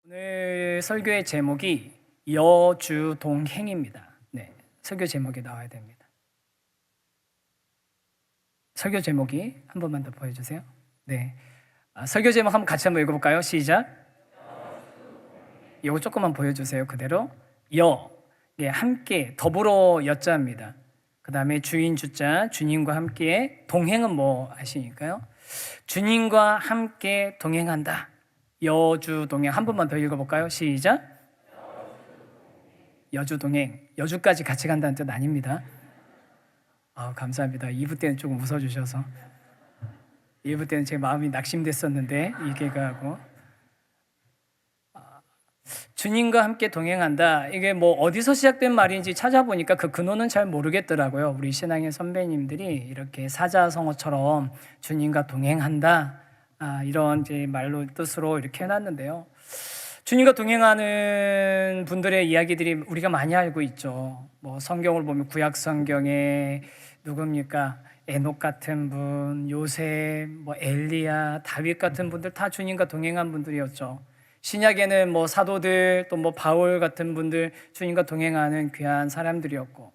오늘 설교의 제목이 여주동행입니다. 네, 설교 제목이 나와야 됩니다. 설교 제목이 한 번만 더 보여주세요. 네, 설교 제목 같이 한번 읽어볼까요? 시작. 이거 조금만 보여주세요. 그대로 함께 더불어 여자입니다. 그 다음에 주인 주자 주님과 함께 동행은 뭐 아시니까요? 주님과 함께 동행한다. 여주동행 한 번만 더 읽어볼까요? 시작. 여주동행, 여주까지 같이 간다는 뜻 아닙니다. 감사합니다. 2부 때는 조금 웃어주셔서 1부 때는 제 마음이 낙심됐었는데 이게 가고 주님과 함께 동행한다. 이게 뭐 어디서 시작된 말인지 찾아보니까 그 근원은 잘 모르겠더라고요. 우리 신앙의 선배님들이 이렇게 사자성어처럼 주님과 동행한다, 이런 이제 말로 뜻으로 이렇게 해놨는데요. 주님과 동행하는 분들의 이야기들이 우리가 많이 알고 있죠. 뭐 성경을 보면 구약 성경에 누굽니까? 에녹 같은 분, 요셉, 뭐 엘리야, 다윗 같은 분들 다 주님과 동행한 분들이었죠. 신약에는 뭐 사도들, 또 뭐 바울 같은 분들 주님과 동행하는 귀한 사람들이었고,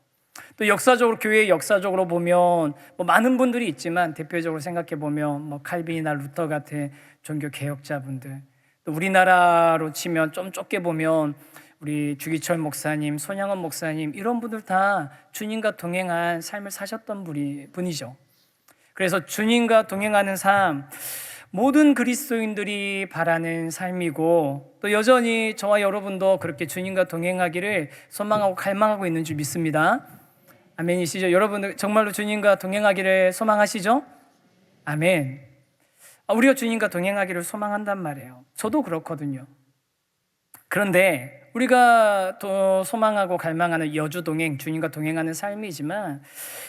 또 역사적으로 교회의 역사적으로 보면 뭐 많은 분들이 있지만 대표적으로 생각해 보면 뭐 칼빈이나 루터 같은 종교 개혁자분들, 또 우리나라로 치면 좀 좁게 보면 우리 주기철 목사님, 손양원 목사님, 이런 분들 다 주님과 동행한 삶을 사셨던 분이죠. 그래서 주님과 동행하는 삶, 모든 그리스도인들이 바라는 삶이고, 또 여전히 저와 여러분도 그렇게 주님과 동행하기를 소망하고 갈망하고 있는 줄 믿습니다. 아멘이시죠? 여러분들 정말로 주님과 동행하기를 소망하시죠? 아멘. 우리가 주님과 동행하기를 소망한단 말이에요. 저도 그렇거든요. 그런데 우리가 또 소망하고 갈망하는 여주동행, 주님과 동행하는 삶이지만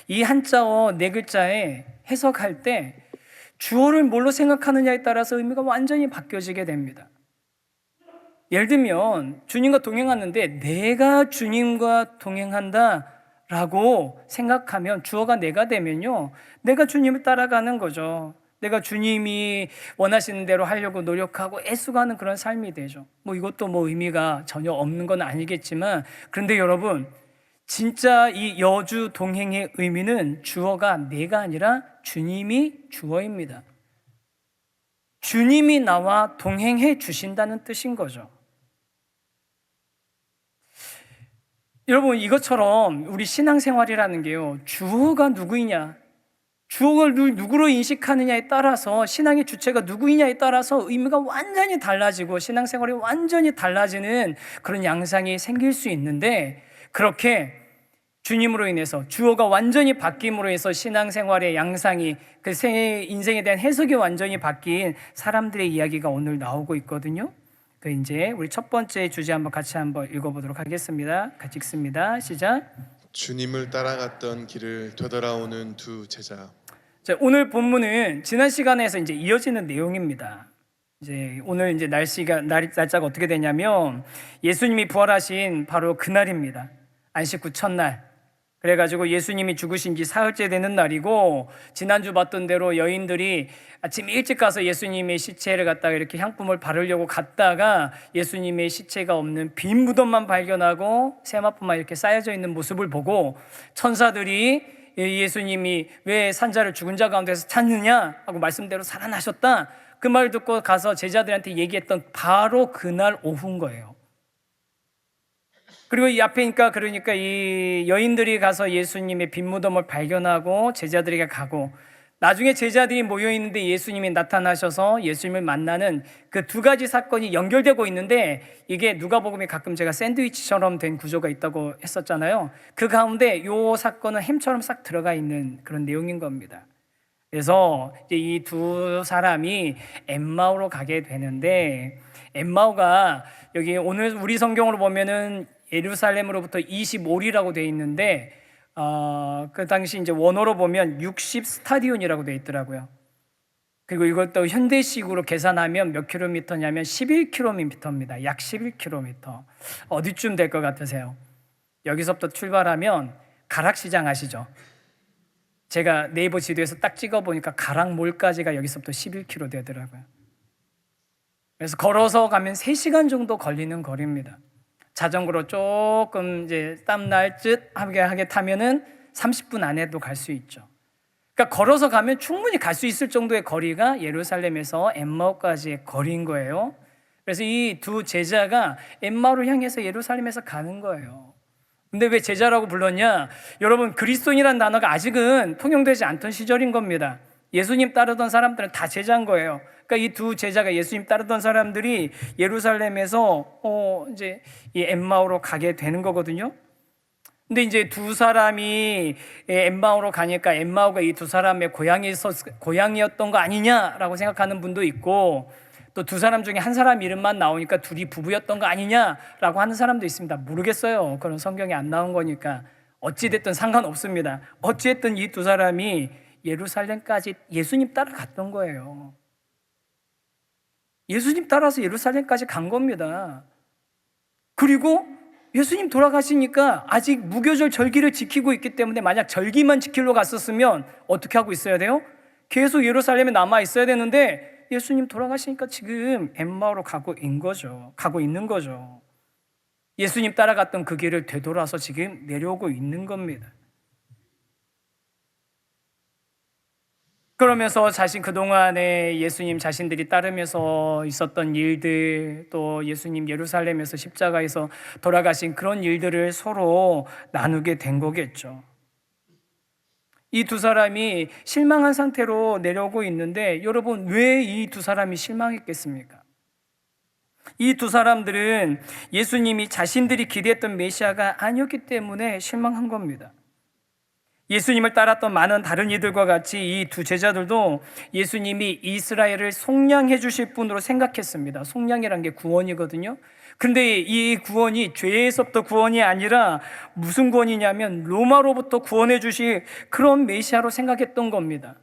이 한자어 네 글자에 해석할 때 주어를 뭘로 생각하느냐에 따라서 의미가 완전히 바뀌어지게 됩니다. 예를 들면 주님과 동행하는데 내가 주님과 동행한다 라고 생각하면 주어가 내가 되면요, 내가 주님을 따라가는 거죠. 내가 주님이 원하시는 대로 하려고 노력하고 애쓰가는 그런 삶이 되죠. 뭐 이것도 뭐 의미가 전혀 없는 건 아니겠지만, 그런데 여러분, 진짜 이 여주 동행의 의미는 주어가 내가 아니라 주님이 주어입니다. 주님이 나와 동행해 주신다는 뜻인 거죠. 여러분, 이것처럼 우리 신앙생활이라는 게요, 주어가 누구이냐, 주어를 누구로 인식하느냐에 따라서, 신앙의 주체가 누구이냐에 따라서 의미가 완전히 달라지고 신앙생활이 완전히 달라지는 그런 양상이 생길 수 있는데, 그렇게 주님으로 인해서 주어가 완전히 바뀜으로 해서 신앙생활의 양상이, 그 인생에 대한 해석이 완전히 바뀐 사람들의 이야기가 오늘 나오고 있거든요. 이제 우리 첫 번째 주제 같이 한번 읽어보도록 하겠습니다. 같이 읽습니다. 시작. 주님을 따라갔던 길을 되돌아오는 두 제자. 자, 오늘 본문은 지난 시간에서 이제 이어지는 내용입니다. 이제 오늘 이제 날짜가 어떻게 되냐면 예수님이 부활하신 바로 그날입니다. 안식 후 첫날. 그래가지고 예수님이 죽으신 지 사흘째 되는 날이고, 지난주 봤던 대로 여인들이 아침 일찍 가서 예수님의 시체를 갖다가 이렇게 향품을 바르려고 갔다가 예수님의 시체가 없는 빈 무덤만 발견하고 세마포만 이렇게 쌓여져 있는 모습을 보고, 천사들이 예수님이 왜 산자를 죽은 자 가운데서 찾느냐 하고 말씀대로 살아나셨다, 그 말 듣고 가서 제자들한테 얘기했던 바로 그날 오후인 거예요. 그리고 이 앞에니까, 그러니까 이 여인들이 가서 예수님의 빈 무덤을 발견하고 제자들에게 가고, 나중에 제자들이 모여 있는데 예수님이 나타나셔서 예수님을 만나는 그 두 가지 사건이 연결되고 있는데, 이게 누가복음에 가끔 제가 샌드위치처럼 된 구조가 있다고 했었잖아요. 그 가운데 이 사건은 햄처럼 싹 들어가 있는 그런 내용인 겁니다. 그래서 이제 이 두 사람이 엠마오로 가게 되는데, 엠마오가 여기 오늘 우리 성경으로 보면은 예루살렘으로부터 25리라고 되어 있는데, 그 당시 이제 원어로 보면 60 스타디온이라고 되어 있더라고요. 그리고 이것도 현대식으로 계산하면 몇 킬로미터냐면 11킬로미터입니다. 약 11킬로미터. 어디쯤 될 것 같으세요? 여기서부터 출발하면 가락시장 아시죠? 제가 네이버 지도에서 딱 찍어보니까 가락몰까지가 여기서부터 11km 되더라고요. 그래서 걸어서 가면 3시간 정도 걸리는 거리입니다. 자전거로 조금 이제 땀날 듯 하게 타면은 30분 안에도 갈 수 있죠. 그러니까 걸어서 가면 충분히 갈 수 있을 정도의 거리가 예루살렘에서 엠마오까지의 거리인 거예요. 그래서 이 두 제자가 엠마오를 향해서 예루살렘에서 가는 거예요. 근데 왜 제자라고 불렀냐? 여러분, 그리스도인이라는 단어가 아직은 통용되지 않던 시절인 겁니다. 예수님 따르던 사람들은 다 제자인 거예요. 그러니까 이 두 제자가 예수님 따르던 사람들이 예루살렘에서 이제 이 엠마오로 가게 되는 거거든요. 근데 이제 두 사람이 엠마오로 가니까 엠마오가 이 두 사람의 고향이었던 거 아니냐라고 생각하는 분도 있고, 또 두 사람 중에 한 사람 이름만 나오니까 둘이 부부였던 거 아니냐라고 하는 사람도 있습니다. 모르겠어요. 그런 성경에 안 나온 거니까. 어찌됐든 상관없습니다. 어찌됐든 이 두 사람이 예루살렘까지 예수님 따라갔던 거예요. 예수님 따라서 예루살렘까지 간 겁니다. 그리고 예수님 돌아가시니까 아직 무교절 절기를 지키고 있기 때문에 만약 절기만 지키러 갔었으면 어떻게 하고 있어야 돼요? 계속 예루살렘에 남아 있어야 되는데 예수님 돌아가시니까 지금 엠마오로 가고 있는 거죠. 예수님 따라갔던 그 길을 되돌아서 지금 내려오고 있는 겁니다. 그러면서 그동안에 예수님 자신들이 따르면서 있었던 일들, 또 예수님 예루살렘에서 십자가에서 돌아가신 그런 일들을 서로 나누게 된 거겠죠. 이 두 사람이 실망한 상태로 내려오고 있는데, 여러분, 왜 이 두 사람이 실망했겠습니까? 이 두 사람들은 예수님이 자신들이 기대했던 메시아가 아니었기 때문에 실망한 겁니다. 예수님을 따랐던 많은 다른 이들과 같이 이 두 제자들도 예수님이 이스라엘을 속량해 주실 분으로 생각했습니다. 속량이라는 게 구원이거든요. 근데 이 구원이 죄에서부터 구원이 아니라 무슨 구원이냐면 로마로부터 구원해 주실 그런 메시아로 생각했던 겁니다.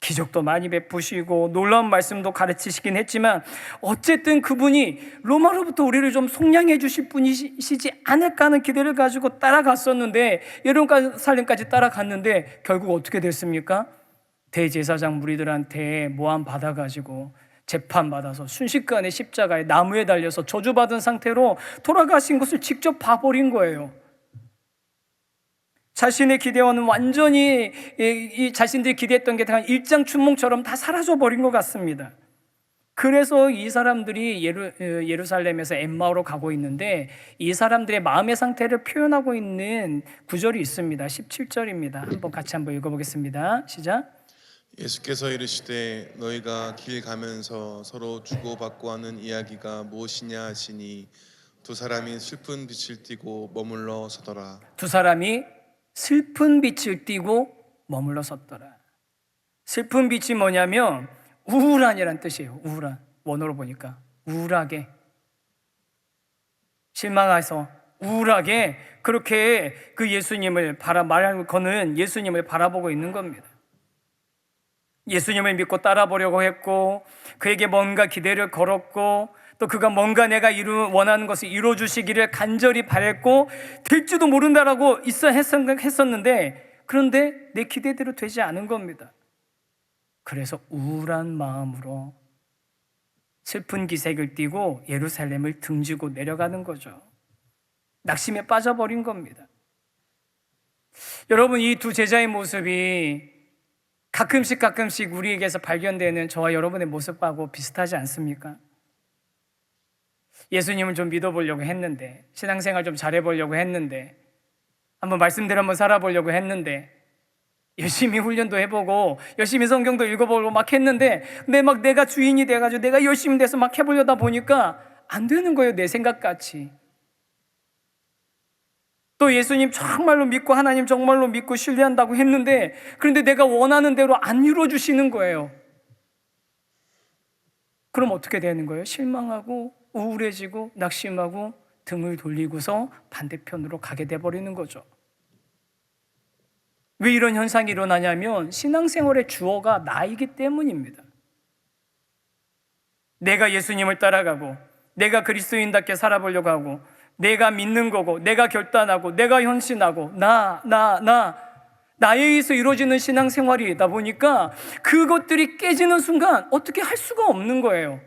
기적도 많이 베푸시고 놀라운 말씀도 가르치시긴 했지만 어쨌든 그분이 로마로부터 우리를 좀 속량해 주실 분이시지 않을까 하는 기대를 가지고 따라갔었는데, 예루살렘까지 따라갔는데 결국 어떻게 됐습니까? 대제사장 무리들한테 모함 받아가지고 재판받아서 순식간에 십자가에 나무에 달려서 저주받은 상태로 돌아가신 것을 직접 봐버린 거예요. 자신의 기대와는 완전히 이 자신들이 기대했던 게 다 일장춘몽처럼 다 사라져버린 것 같습니다. 그래서 이 사람들이 예루살렘에서 엠마오로 가고 있는데, 이 사람들의 마음의 상태를 표현하고 있는 구절이 있습니다. 17절입니다. 같이 한번 읽어보겠습니다. 시작. 예수께서 이르시되 너희가 길 가면서 서로 주고받고 하는 이야기가 무엇이냐 하시니 두 사람이 슬픈 빛을 띠고 머물러 서더라. 두 사람이 슬픈 빛을 띠고 머물러 섰더라. 슬픈 빛이 뭐냐면 우울한이란 뜻이에요. 우울한. 원어로 보니까 우울하게, 실망해서 우울하게 그렇게 그 예수님을 거는 예수님을 바라보고 있는 겁니다. 예수님을 믿고 따라보려고 했고, 그에게 뭔가 기대를 걸었고, 또 그가 뭔가 내가 원하는 것을 이루어주시기를 간절히 바랬고, 될지도 모른다라고 했었는데, 그런데 내 기대대로 되지 않은 겁니다. 그래서 우울한 마음으로 슬픈 기색을 띠고 예루살렘을 등지고 내려가는 거죠. 낙심에 빠져버린 겁니다. 여러분, 이 두 제자의 모습이 가끔씩 우리에게서 발견되는 저와 여러분의 모습하고 비슷하지 않습니까? 예수님을 좀 믿어보려고 했는데, 신앙생활 좀 잘해보려고 했는데, 한번 말씀대로 한번 살아보려고 했는데, 열심히 훈련도 해보고 열심히 성경도 읽어보고 막 했는데, 근데 막 내가 주인이 돼가지고 내가 열심히 돼서 막 해보려다 보니까 안 되는 거예요. 내 생각같이. 또 예수님 정말로 믿고 하나님 정말로 믿고 신뢰한다고 했는데, 그런데 내가 원하는 대로 안 이루어주시는 거예요. 그럼 어떻게 되는 거예요? 실망하고 우울해지고 낙심하고 등을 돌리고서 반대편으로 가게 돼버리는 거죠. 왜 이런 현상이 일어나냐면 신앙생활의 주어가 나이기 때문입니다. 내가 예수님을 따라가고 내가 그리스도인답게 살아보려고 하고 내가 믿는 거고 내가 결단하고 내가 헌신하고 나에 의해서 이루어지는 신앙생활이다 보니까 그것들이 깨지는 순간 어떻게 할 수가 없는 거예요.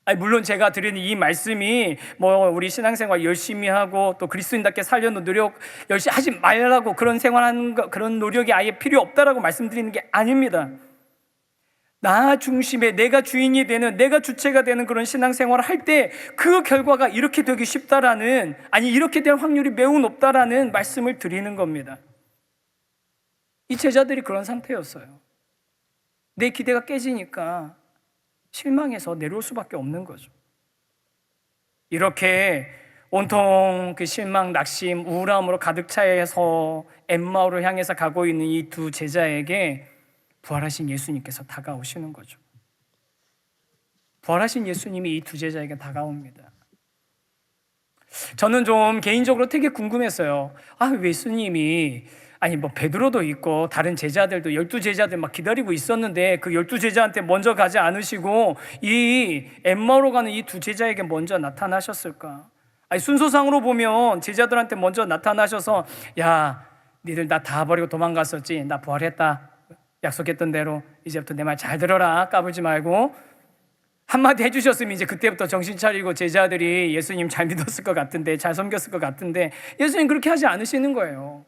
아니, 물론 제가 드리는 이 말씀이 뭐 우리 신앙생활 열심히 하고 또 그리스도인답게 살려는 노력 열심히 하지 말라고, 그런 생활하는 거, 그런 노력이 아예 필요 없다라고 말씀드리는 게 아닙니다. 나 중심에 내가 주인이 되는, 내가 주체가 되는 그런 신앙생활을 할 때 그 결과가 이렇게 되기 쉽다라는, 아니 이렇게 될 확률이 매우 높다라는 말씀을 드리는 겁니다. 이 제자들이 그런 상태였어요. 내 기대가 깨지니까 실망해서 내려올 수밖에 없는 거죠. 이렇게 온통 그 실망, 낙심, 우울함으로 가득 차서 엠마오를 향해서 가고 있는 이 두 제자에게 부활하신 예수님께서 다가오시는 거죠. 부활하신 예수님이 이 두 제자에게 다가옵니다. 저는 좀 개인적으로 되게 궁금했어요. 예수님이, 아니 뭐 베드로도 있고 다른 제자들도 12제자들 막 기다리고 있었는데 그 12제자한테 먼저 가지 않으시고 이 엠마오로 가는 이 두 제자에게 먼저 나타나셨을까? 아니 순서상으로 보면 제자들한테 먼저 나타나셔서, 야 니들 나 다 버리고 도망갔었지, 나 부활했다, 약속했던 대로 이제부터 내 말 잘 들어라, 까불지 말고, 한마디 해주셨으면 이제 그때부터 정신 차리고 제자들이 예수님 잘 믿었을 것 같은데, 잘 섬겼을 것 같은데, 예수님 그렇게 하지 않으시는 거예요.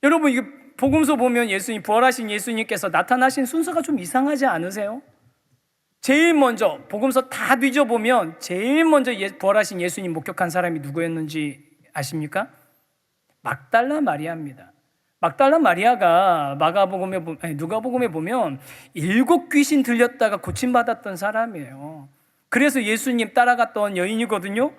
여러분, 이거 복음서 보면 예수님, 부활하신 예수님께서 나타나신 순서가 좀 이상하지 않으세요? 제일 먼저 복음서 다 뒤져보면 제일 먼저 부활하신 예수님 목격한 사람이 누구였는지 아십니까? 막달라 마리아입니다. 막달라 마리아가 누가복음에 보면 7 귀신 들렸다가 고침받았던 사람이에요. 그래서 예수님 따라갔던 여인이거든요.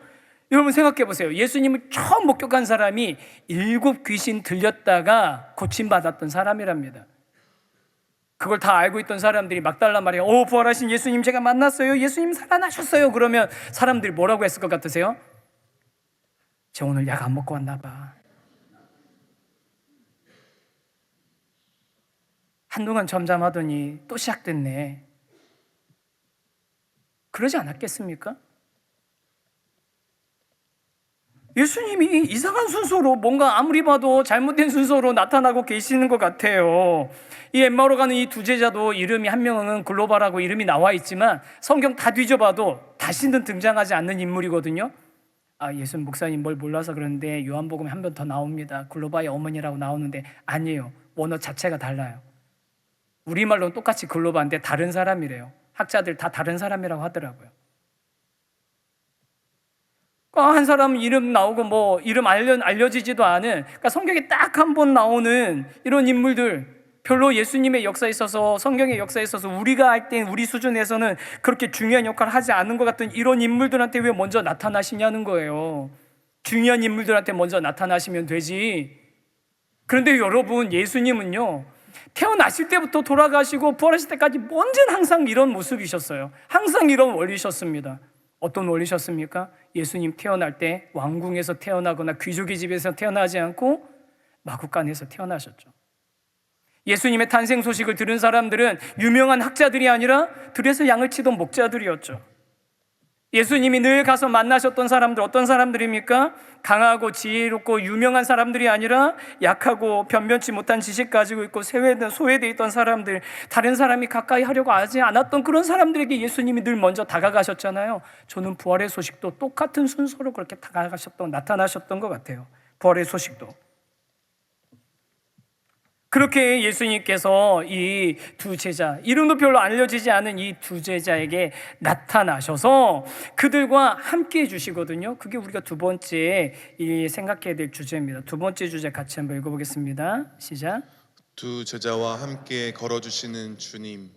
여러분 생각해 보세요. 예수님을 처음 목격한 사람이 7 귀신 들렸다가 고침받았던 사람이랍니다. 그걸 다 알고 있던 사람들이 막달라 마리아, 부활하신 예수님 제가 만났어요, 예수님 살아나셨어요, 그러면 사람들이 뭐라고 했을 것 같으세요? 쟤 오늘 약 안 먹고 왔나 봐, 한동안 잠잠하더니 또 시작됐네, 그러지 않았겠습니까? 예수님이 이상한 순서로, 뭔가 아무리 봐도 잘못된 순서로 나타나고 계시는 것 같아요. 이 엠마오로 가는 이 두 제자도 이름이, 한 명은 글로바라고 이름이 나와 있지만 성경 다 뒤져봐도 다시는 등장하지 않는 인물이거든요. 예수님 목사님 뭘 몰라서 그러는데 요한복음에 한 번 더 나옵니다. 글로바의 어머니라고 나오는데 아니에요. 원어 자체가 달라요. 우리말로는 똑같이 글로바인데 다른 사람이래요. 학자들 다 다른 사람이라고 하더라고요. 한 사람 이름 나오고 뭐 이름 알려지지도 않은, 그러니까 성경에 딱 한 번 나오는 이런 인물들, 별로 예수님의 역사에 있어서, 성경의 역사에 있어서 우리가 할 때 우리 수준에서는 그렇게 중요한 역할을 하지 않는 것 같은 이런 인물들한테 왜 먼저 나타나시냐는 거예요. 중요한 인물들한테 먼저 나타나시면 되지. 그런데 여러분, 예수님은요 태어나실 때부터 돌아가시고 부활하실 때까지 언제나 항상 이런 모습이셨어요. 항상 이런 원리셨습니다. 어떤 원리셨습니까? 예수님 태어날 때 왕궁에서 태어나거나 귀족의 집에서 태어나지 않고 마구간에서 태어나셨죠. 예수님의 탄생 소식을 들은 사람들은 유명한 학자들이 아니라 들에서 양을 치던 목자들이었죠. 예수님이 늘 가서 만나셨던 사람들, 어떤 사람들입니까? 강하고 지혜롭고 유명한 사람들이 아니라 약하고 변변치 못한 지식 가지고 있고 소외되어 있던 사람들, 다른 사람이 가까이 하려고 하지 않았던 그런 사람들에게 예수님이 늘 먼저 다가가셨잖아요. 저는 부활의 소식도 똑같은 순서로 그렇게 나타나셨던 것 같아요. 부활의 소식도. 그렇게 예수님께서 이 두 제자, 이름도 별로 알려지지 않은 이 두 제자에게 나타나셔서 그들과 함께 해주시거든요. 그게 우리가 두 번째 생각해야 될 주제입니다. 두 번째 주제 같이 한번 읽어보겠습니다. 시작. 두 제자와 함께 걸어주시는 주님.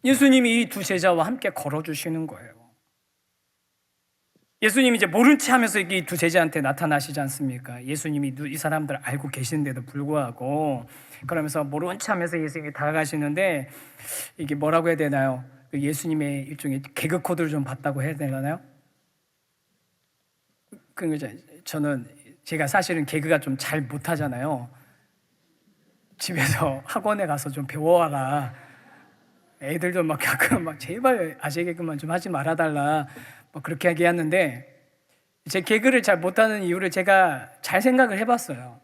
예수님이 이 두 제자와 함께 걸어주시는 거예요. 예수님이 이제 모른 체 하면서 이 두 제자한테 나타나시지 않습니까? 예수님이 이 사람들 알고 계시는데도 불구하고 그러면서 모른 체 하면서 예수님이 다가가시는데, 이게 뭐라고 해야 되나요? 예수님의 일종의 개그 코드를 좀 봤다고 해야 되나요? 저는 제가 사실은 개그가 좀 잘 못하잖아요. 집에서 학원에 가서 좀 배워와라. 애들도 막 가끔 제발 아재 개그만 좀 하지 말아달라, 그렇게 얘기하는데, 제 개그를 잘 못하는 이유를 제가 잘 생각을 해봤어요.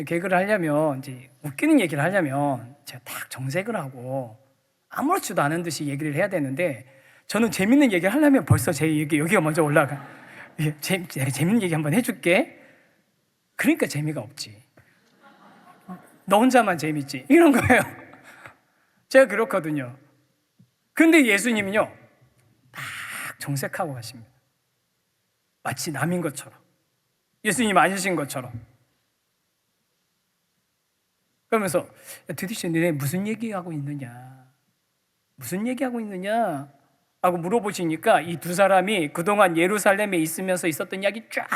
개그를 하려면, 이제 웃기는 얘기를 하려면 제가 딱 정색을 하고 아무렇지도 않은 듯이 얘기를 해야 되는데, 저는 재밌는 얘기를 하려면 벌써 제 얘기 여기가 먼저 올라가. 내가 재밌는 얘기 한번 해줄게. 그러니까 재미가 없지. 너 혼자만 재밌지. 이런 거예요. 제가 그렇거든요. 근데 예수님은요, 딱 정색하고 가십니다. 마치 남인 것처럼. 예수님 아니신 것처럼. 그러면서 도대체 너네 무슨 얘기하고 있느냐? 무슨 얘기하고 있느냐? 하고 물어보시니까 이 두 사람이 그동안 예루살렘에 있으면서 있었던 이야기 쫙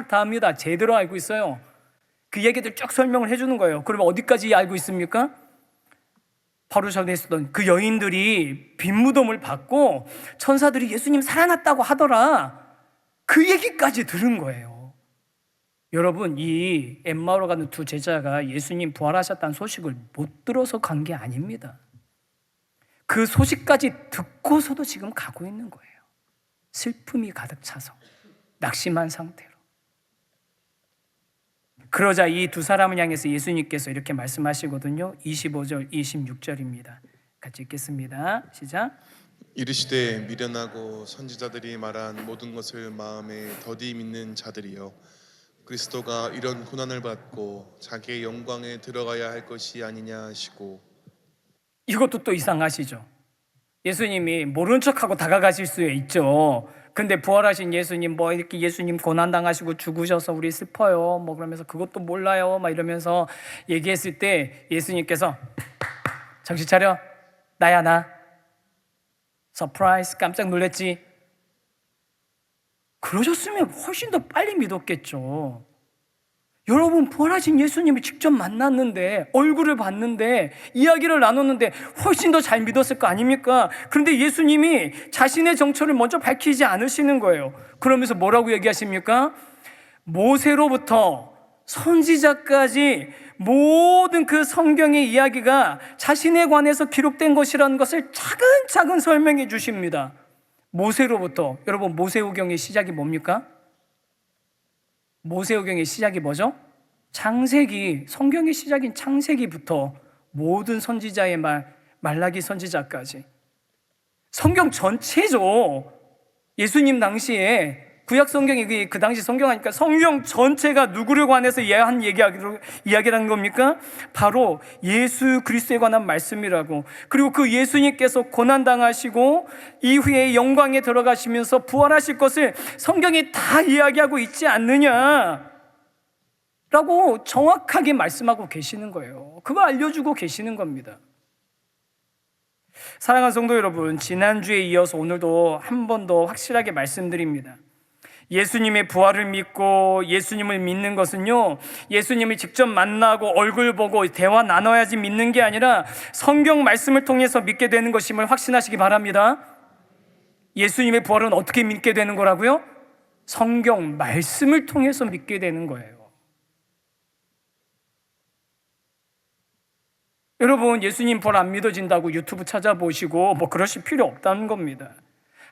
다 합니다. 제대로 알고 있어요. 그 얘기들 쭉 설명을 해주는 거예요. 그러면 어디까지 알고 있습니까? 바로 전에 있었던 그 여인들이 빈무덤을 받고 천사들이 예수님 살아났다고 하더라. 그 얘기까지 들은 거예요. 여러분, 이 엠마오로 가는 두 제자가 예수님 부활하셨다는 소식을 못 들어서 간 게 아닙니다. 그 소식까지 듣고서도 지금 가고 있는 거예요. 슬픔이 가득 차서 낙심한 상태로. 그러자 이 두 사람을 향해서 예수님께서 이렇게 말씀하시거든요. 25절, 26절입니다. 같이 읽겠습니다. 시작. 이르시되 미련하고 선지자들이 말한 모든 것을 마음에 더디 믿는 자들이여, 그리스도가 이런 고난을 받고 자기의 영광에 들어가야 할 것이 아니냐 하시고. 이것도 또 이상하시죠? 예수님이 모른 척하고 다가가실 수 있죠. 근데 부활하신 예수님 뭐 이렇게 예수님 고난당하시고 죽으셔서 우리 슬퍼요 뭐 그러면서 그것도 몰라요 막 이러면서 얘기했을 때 예수님께서 정신 차려, 나야 나. 서프라이즈, 깜짝 놀랐지? 그러셨으면 훨씬 더 빨리 믿었겠죠. 여러분, 부활하신 예수님을 직접 만났는데, 얼굴을 봤는데, 이야기를 나눴는데 훨씬 더 잘 믿었을 거 아닙니까? 그런데 예수님이 자신의 정체를 먼저 밝히지 않으시는 거예요. 그러면서 뭐라고 얘기하십니까? 모세로부터 선지자까지 모든 그 성경의 이야기가 자신에 관해서 기록된 것이라는 것을 차근차근 설명해 주십니다. 모세로부터. 여러분, 모세오경의 시작이 뭡니까? 모세오경의 시작이 뭐죠? 창세기, 성경의 시작인 창세기부터 모든 선지자의 말, 말라기 선지자까지 성경 전체죠. 예수님 당시에 구약 성경이 그 당시 성경하니까 성경 전체가 누구를 관해서 한 이야기라는 겁니까? 바로 예수 그리스도에 관한 말씀이라고. 그리고 그 예수님께서 고난당하시고 이후에 영광에 들어가시면서 부활하실 것을 성경이 다 이야기하고 있지 않느냐 라고 정확하게 말씀하고 계시는 거예요. 그거 알려주고 계시는 겁니다. 사랑하는 성도 여러분, 지난주에 이어서 오늘도 한 번 더 확실하게 말씀드립니다. 예수님의 부활을 믿고 예수님을 믿는 것은요, 예수님을 직접 만나고 얼굴 보고 대화 나눠야지 믿는 게 아니라 성경 말씀을 통해서 믿게 되는 것임을 확신하시기 바랍니다. 예수님의 부활은 어떻게 믿게 되는 거라고요? 성경 말씀을 통해서 믿게 되는 거예요. 여러분, 예수님 부활 안 믿어진다고 유튜브 찾아보시고 뭐 그러실 필요 없다는 겁니다.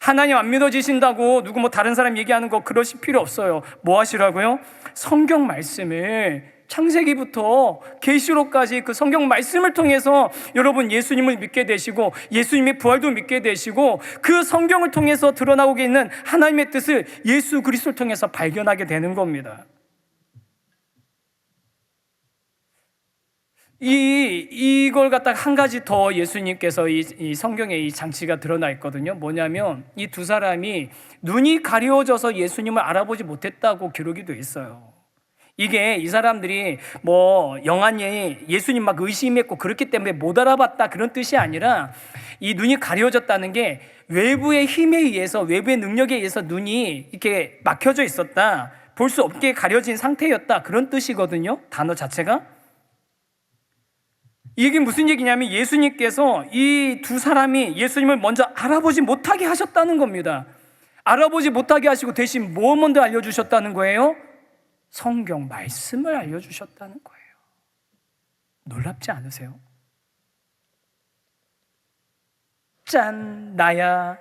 하나님 안 믿어지신다고 누구 뭐 다른 사람 얘기하는 거 그러실 필요 없어요. 뭐 하시라고요? 성경 말씀을 창세기부터 계시록까지 그 성경 말씀을 통해서 여러분 예수님을 믿게 되시고 예수님의 부활도 믿게 되시고 그 성경을 통해서 드러나고 있는 하나님의 뜻을 예수 그리스도를 통해서 발견하게 되는 겁니다. 이걸 갖다가 한 가지 더 예수님께서 이 성경에 이 장치가 드러나 있거든요. 뭐냐면 이 두 사람이 눈이 가려워져서 예수님을 알아보지 못했다고 기록이 돼 있어요. 이게 이 사람들이 뭐 영안이 예수님 막 의심했고 그렇기 때문에 못 알아봤다 그런 뜻이 아니라 이 눈이 가려워졌다는 게 외부의 힘에 의해서 외부의 능력에 의해서 눈이 이렇게 막혀져 있었다, 볼 수 없게 가려진 상태였다 그런 뜻이거든요. 단어 자체가. 이게 무슨 얘기냐면 예수님께서 이 두 사람이 예수님을 먼저 알아보지 못하게 하셨다는 겁니다. 알아보지 못하게 하시고 대신 뭐 먼저 알려주셨다는 거예요? 성경 말씀을 알려주셨다는 거예요. 놀랍지 않으세요? 짠, 나야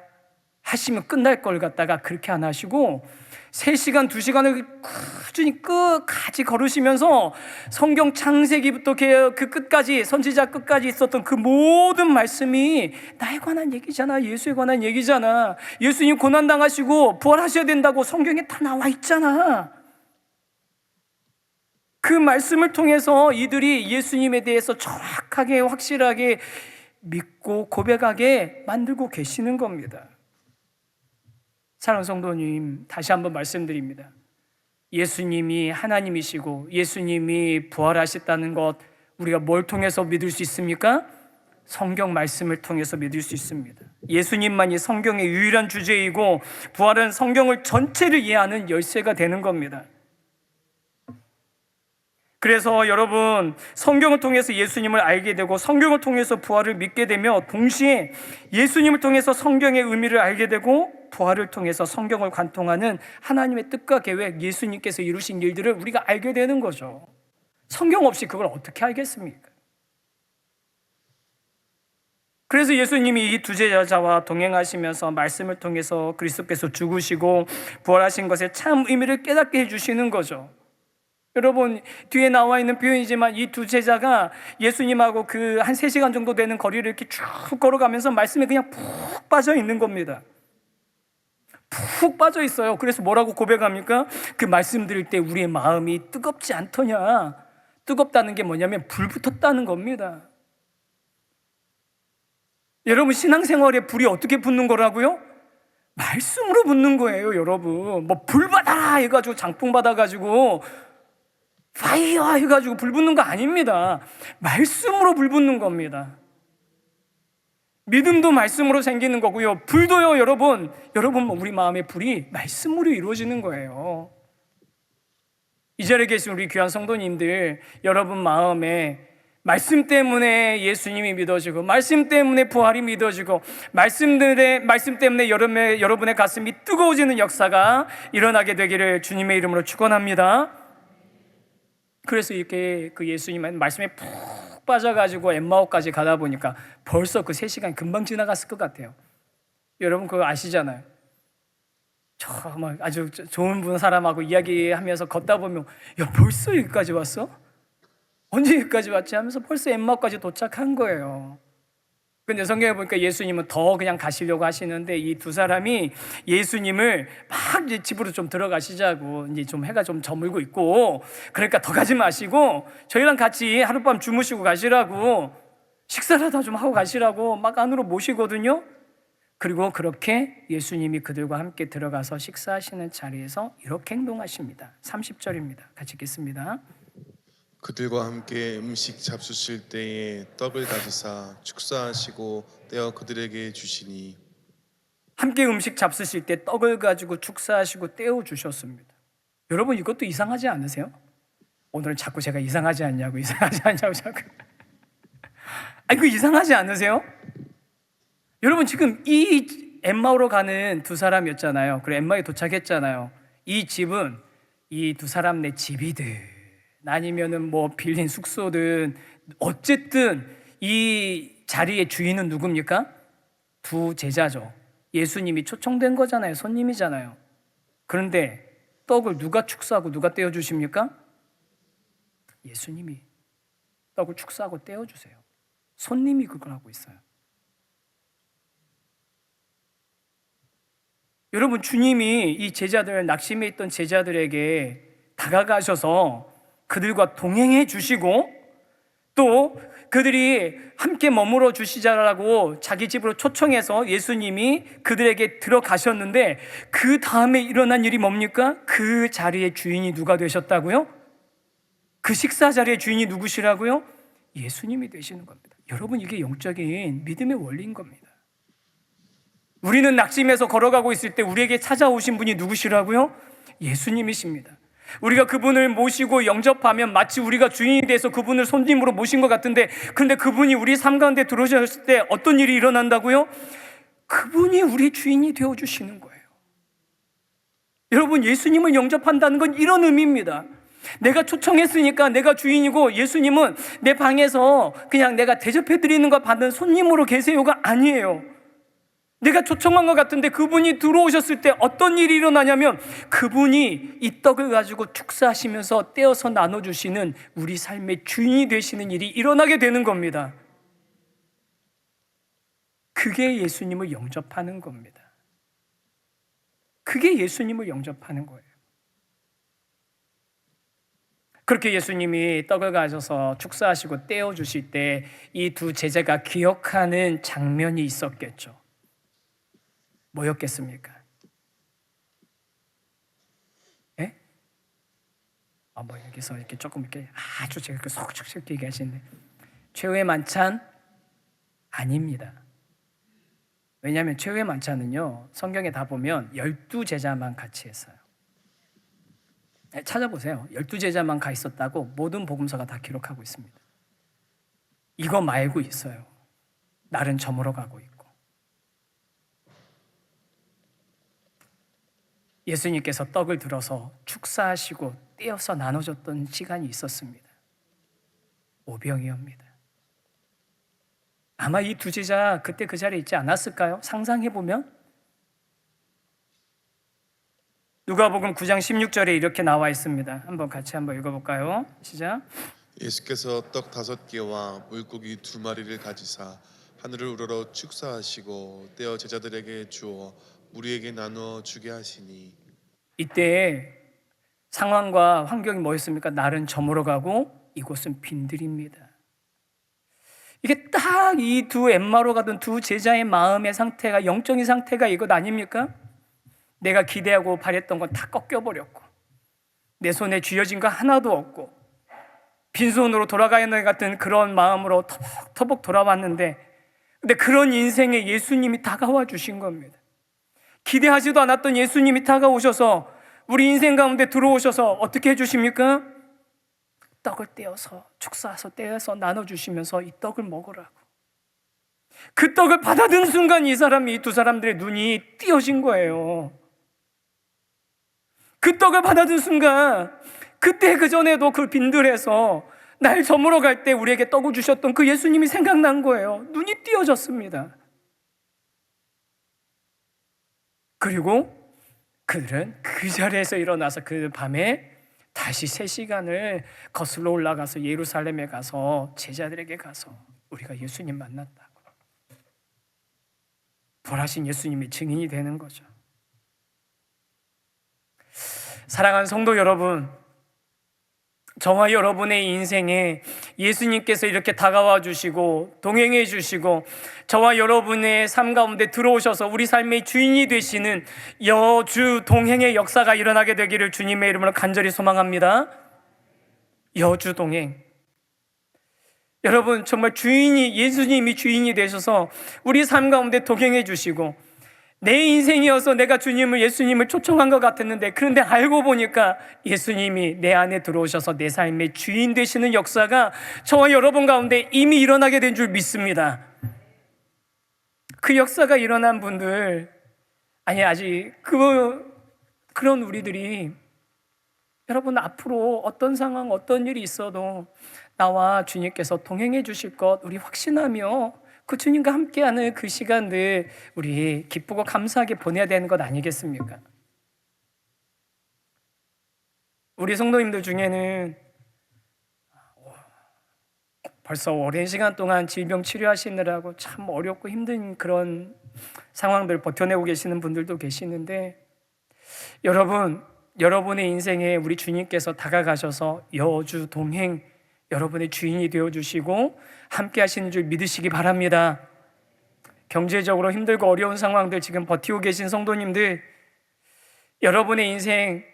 하시면 끝날 걸 갖다가 그렇게 안 하시고 3시간, 2시간을 꾸준히 끝까지 걸으시면서 성경 창세기부터 그 끝까지, 선지자 끝까지 있었던 그 모든 말씀이 나에 관한 얘기잖아. 예수에 관한 얘기잖아. 예수님 고난당하시고 부활하셔야 된다고 성경에 다 나와 있잖아. 그 말씀을 통해서 이들이 예수님에 대해서 정확하게 확실하게 믿고 고백하게 만들고 계시는 겁니다. 사랑하는 성도님, 다시 한번 말씀드립니다. 예수님이 하나님이시고 예수님이 부활하셨다는 것, 우리가 뭘 통해서 믿을 수 있습니까? 성경 말씀을 통해서 믿을 수 있습니다. 예수님만이 성경의 유일한 주제이고 부활은 성경을 전체를 이해하는 열쇠가 되는 겁니다. 그래서 여러분, 성경을 통해서 예수님을 알게 되고 성경을 통해서 부활을 믿게 되며 동시에 예수님을 통해서 성경의 의미를 알게 되고 부활을 통해서 성경을 관통하는 하나님의 뜻과 계획, 예수님께서 이루신 일들을 우리가 알게 되는 거죠. 성경 없이 그걸 어떻게 알겠습니까? 그래서 예수님이 이 두 제자와 동행하시면서 말씀을 통해서 그리스도께서 죽으시고 부활하신 것의 참 의미를 깨닫게 해주시는 거죠. 여러분, 뒤에 나와 있는 표현이지만 이 두 제자가 예수님하고 그 한 3시간 정도 되는 거리를 이렇게 쭉 걸어가면서 말씀에 그냥 푹 빠져 있는 겁니다. 푹 빠져 있어요. 그래서 뭐라고 고백합니까? 그 말씀 들을 때 우리의 마음이 뜨겁지 않더냐? 뜨겁다는 게 뭐냐면 불 붙었다는 겁니다. 여러분, 신앙생활에 불이 어떻게 붙는 거라고요? 말씀으로 붙는 거예요, 여러분. 뭐 불 받아라 해가지고 장풍 받아가지고 파이어 해가지고 불 붙는 거 아닙니다. 말씀으로 불 붙는 겁니다. 믿음도 말씀으로 생기는 거고요. 불도요, 여러분 우리 마음의 불이 말씀으로 이루어지는 거예요. 이 자리에 계신 우리 귀한 성도님들, 여러분 마음에 말씀 때문에 예수님이 믿어지고 말씀 때문에 부활이 믿어지고 말씀 때문에 여러분의 가슴이 뜨거워지는 역사가 일어나게 되기를 주님의 이름으로 축원합니다. 그래서 이렇게 그 예수님 말씀에 푹 빠져가지고 엠마오까지 가다 보니까 벌써 그 3시간이 금방 지나갔을 것 같아요. 여러분 그거 아시잖아요. 막 아주 좋은 분 사람하고 이야기하면서 걷다 보면 야, 벌써 여기까지 왔어? 언제 여기까지 왔지? 하면서 벌써 엠마오까지 도착한 거예요. 근데 성경에 보니까 예수님은 더 그냥 가시려고 하시는데 이 두 사람이 예수님을 막 이제 집으로 좀 들어가시자고, 이제 좀 해가 좀 저물고 있고, 그러니까 더 가지 마시고 저희랑 같이 하룻밤 주무시고 가시라고, 식사라도 좀 하고 가시라고 막 안으로 모시거든요. 그리고 그렇게 예수님이 그들과 함께 들어가서 식사하시는 자리에서 이렇게 행동하십니다. 30절입니다. 같이 읽겠습니다. 그들과 함께 음식 잡수실 때에 떡을 가지사 축사하시고 떼어 그들에게 주시니. 함께 음식 잡수실 때 떡을 가지고 축사하시고 떼어 주셨습니다. 여러분 이것도 이상하지 않으세요? 오늘은 자꾸 제가 이상하지 않냐고 자꾸. 아니, 그 이상하지 않으세요? 여러분 지금 이 엠마오로 가는 두 사람이었잖아요. 그리고 엠마오에 도착했잖아요. 이 집은 이 두 사람 내 집이든 아니면은 뭐 빌린 숙소든 어쨌든 이 자리의 주인은 누굽니까? 두 제자죠. 예수님이 초청된 거잖아요. 손님이잖아요. 그런데 떡을 누가 축사하고 누가 떼어주십니까? 예수님이 떡을 축사하고 떼어주세요. 손님이 그걸 하고 있어요. 여러분, 주님이 이 제자들, 낙심해 있던 제자들에게 다가가셔서 그들과 동행해 주시고 또 그들이 함께 머물러 주시자라고 자기 집으로 초청해서 예수님이 그들에게 들어가셨는데 그 다음에 일어난 일이 뭡니까? 그 자리의 주인이 누가 되셨다고요? 그 식사 자리의 주인이 누구시라고요? 예수님이 되시는 겁니다. 여러분, 이게 영적인 믿음의 원리인 겁니다. 우리는 낙심해서 걸어가고 있을 때 우리에게 찾아오신 분이 누구시라고요? 예수님이십니다. 우리가 그분을 모시고 영접하면 마치 우리가 주인이 돼서 그분을 손님으로 모신 것 같은데, 그런데 그분이 우리 삶 가운데 들어오셨을 때 어떤 일이 일어난다고요? 그분이 우리 주인이 되어주시는 거예요. 여러분, 예수님을 영접한다는 건 이런 의미입니다. 내가 초청했으니까 내가 주인이고 예수님은 내 방에서 그냥 내가 대접해드리는 거 받는 손님으로 계세요가 아니에요. 내가 초청한 것 같은데 그분이 들어오셨을 때 어떤 일이 일어나냐면 그분이 이 떡을 가지고 축사하시면서 떼어서 나눠주시는 우리 삶의 주인이 되시는 일이 일어나게 되는 겁니다. 그게 예수님을 영접하는 겁니다. 그게 예수님을 영접하는 거예요. 그렇게 예수님이 떡을 가져서 축사하시고 떼어주실 때 이 두 제자가 기억하는 장면이 있었겠죠. 뭐였겠습니까? 예? 뭐 여기서 이렇게 조금 이렇게 아주 제가 그 속촉촉 얘기하시는데 최후의 만찬 아닙니다. 왜냐하면 최후의 만찬은요 성경에 다 보면 12제자만 같이 했어요. 찾아보세요. 12제자만 가 있었다고 모든 복음서가 다 기록하고 있습니다. 이거 말고 있어요. 날은 저물어 가고 있고. 예수님께서 떡을 들어서 축사하시고 떼어서 나눠줬던 시간이 있었습니다. 오병이어입니다. 아마 이 두 제자 그때 그 자리에 있지 않았을까요? 상상해보면 누가복음 9장 16절에 이렇게 나와 있습니다. 같이 한번 읽어볼까요? 시작. 예수께서 떡 5개와 물고기 2마리를 가지사 하늘을 우러러 축사하시고 떼어 제자들에게 주어 무리에게 나누어 주게 하시니. 이때 상황과 환경이 뭐였습니까? 날은 저물어 가고 이곳은 빈들입니다. 이게 딱 이 두 엠마오 가던 두 제자의 마음의 상태가, 영적인 상태가 이것 아닙니까? 내가 기대하고 바랬던 건 다 꺾여버렸고 내 손에 쥐어진 거 하나도 없고 빈손으로 돌아가는 것 같은 그런 마음으로 터벅터벅 돌아왔는데, 근데 그런 인생에 예수님이 다가와 주신 겁니다. 기대하지도 않았던 예수님이 다가오셔서 우리 인생 가운데 들어오셔서 어떻게 해주십니까? 떡을 떼어서 축사해서 떼어서 나눠주시면서 이 떡을 먹으라고. 그 떡을 받아든 순간 이 두 사람들의 눈이 띄어진 거예요. 그 떡을 받아든 순간, 그때 그 전에도 그 빈들에서 날 저물어 갈 때 우리에게 떡을 주셨던 그 예수님이 생각난 거예요. 눈이 띄어졌습니다. 그리고 그들은 그 자리에서 일어나서 그 밤에 다시 3시간을 거슬러 올라가서 예루살렘에 가서 제자들에게 가서 우리가 예수님 만났다고, 부활하신 예수님이 증인이 되는 거죠. 사랑하는 성도 여러분, 저와 여러분의 인생에 예수님께서 이렇게 다가와 주시고 동행해 주시고 저와 여러분의 삶 가운데 들어오셔서 우리 삶의 주인이 되시는 여주 동행의 역사가 일어나게 되기를 주님의 이름으로 간절히 소망합니다. 여주 동행. 여러분, 정말 예수님이 주인이 되셔서 우리 삶 가운데 동행해 주시고, 내 인생이어서 내가 예수님을 초청한 것 같았는데, 그런데 알고 보니까 예수님이 내 안에 들어오셔서 내 삶의 주인 되시는 역사가 저와 여러분 가운데 이미 일어나게 된 줄 믿습니다. 그 역사가 일어난 분들, 아직 그런 우리들이, 여러분 앞으로 어떤 상황, 어떤 일이 있어도 나와 주님께서 동행해 주실 것 우리 확신하며 그 주님과 함께하는 그 시간들 우리 기쁘고 감사하게 보내야 되는 것 아니겠습니까? 우리 성도님들 중에는 벌써 오랜 시간 동안 질병 치료하시느라고 참 어렵고 힘든 그런 상황들 버텨내고 계시는 분들도 계시는데, 여러분의 인생에 우리 주님께서 다가가셔서 여주 동행, 여러분의 주인이 되어주시고 함께 하시는 줄 믿으시기 바랍니다. 경제적으로 힘들고 어려운 상황들 지금 버티고 계신 성도님들, 여러분의 인생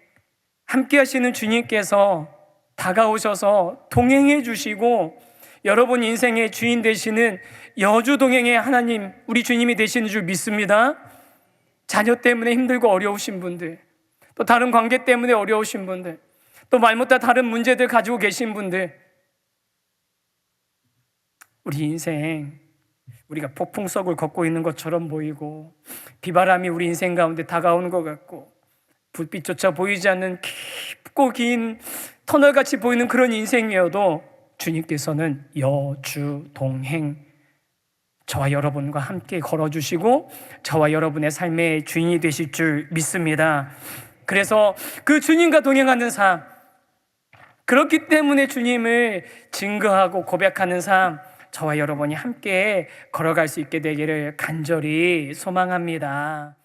함께 하시는 주님께서 다가오셔서 동행해 주시고 여러분 인생의 주인 되시는 여주 동행의 하나님, 우리 주님이 되시는 줄 믿습니다. 자녀 때문에 힘들고 어려우신 분들, 또 다른 관계 때문에 어려우신 분들, 또 말 못할 다른 문제들 가지고 계신 분들, 우리 인생 우리가 폭풍석을 걷고 있는 것처럼 보이고 비바람이 우리 인생 가운데 다가오는 것 같고 불빛조차 보이지 않는 깊고 긴 터널같이 보이는 그런 인생이어도 주님께서는 여주 동행, 저와 여러분과 함께 걸어주시고 저와 여러분의 삶의 주인이 되실 줄 믿습니다. 그래서 그 주님과 동행하는 삶, 그렇기 때문에 주님을 증거하고 고백하는 삶, 저와 여러분이 함께 걸어갈 수 있게 되기를 간절히 소망합니다.